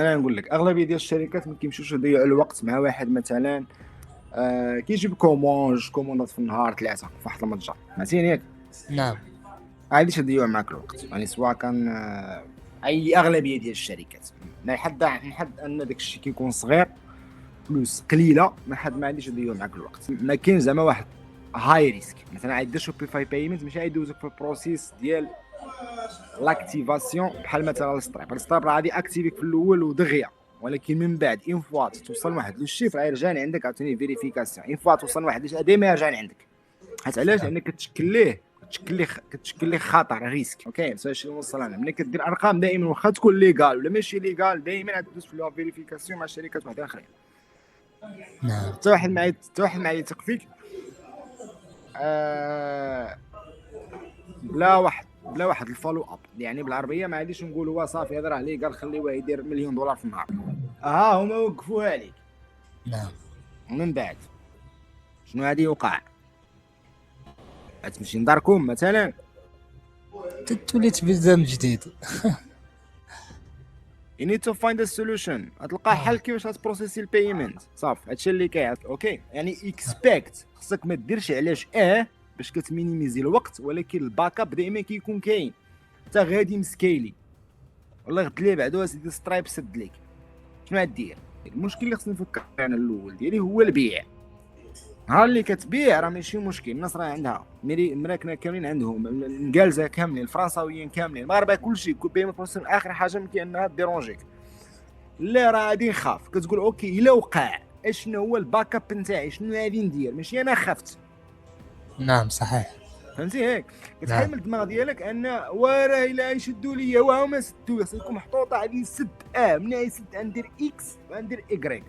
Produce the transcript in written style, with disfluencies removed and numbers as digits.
انا نقول لك اغلبيه ديال الشركات ما كيمشيوش يضيعوا الوقت مع واحد مثلا كيجيب كوموندات في النهار ثلاثه في واحد المتجر، فهمتيني ياك؟ نعم. عادي تضيعوا معك الوقت، يعني سواء كان اي اغلبيه ديال الشركات. من حد ان داك الشيء كيكون صغير فلوس قليله، ما عنديش يضيعوا معك الوقت. ما كاين زعما واحد هاي ريسك مثلا غيدير شوبيفاي بايمنت، ماشي غيدوزك في البروسيس ديال لاكتيفاسيون بحال مثلا الستريب راه غادي اكتيفيك في الاول ودغيا، ولكن من بعد اون فوا توصل لواحد لو شيفر غيرجع عندك عاوتاني فيريفيكاسيون، اون فوا توصل لواحد ديما يرجع عندك. حيت علاش؟ لانك كتشكل ليه خطر ريسك. اوكي فاش نوصل انا ملي كدير ارقام دائما واخا تكون ليغال ولا ماشي ليغال، دائما غتدوز في فيريفيكاسيون مع شركات وحده اخرين. نعم. حتى واحد ما يثق فيك بلا واحد الفولو اب، يعني بالعربيه ما غاديش نقولوا صافي هذا راه ليغال خليوه يدير مليون دولار في النهار. هما وقفوها عليك. نعم. ومن بعد شنو غادي يوقع؟ غتمشي لداركم مثلا تولي تبدا من جديد. you need to find a solution، غتلقى حل كيفاش غتبروسيسي البيمنت. صافي هادشي اللي كاين. اوكي يعني اكسبكت، خصك ما ديرش علاش باش كتمينيميزي الوقت، ولكن الباك اب دائما كيكون كاين. حتى غادي مسكيلي والله غد لي بعدو سيدي سترايب سد ليك، شنو غدير؟ المشكل اللي خصني نفكر انا الاول ديالي هو البيع. ها اللي كتبيع راه ماشي مشكل، الناس راه عندها المراكنه كاملين عندهم، الانجلزه كاملين، الفرنساويين كاملين، المغاربه كلشي بيما بروسيس. اخر حاجه ممكن انها ديرونجيك. لا راه غادي نخاف، كتقول اوكي الا وقع اشنو هو الباك اب نتاعي، شنو غادي ندير؟ ماشي انا خفت. نعم صحيح. فهمتي هيك؟ كتحل نعم. من الدماغ ديالك ان وراه الا يشدوا ليا وهما سدوا، خصكم محطوطه غادي نسد. من غيسد غندير اكس وغندير ايكغيك.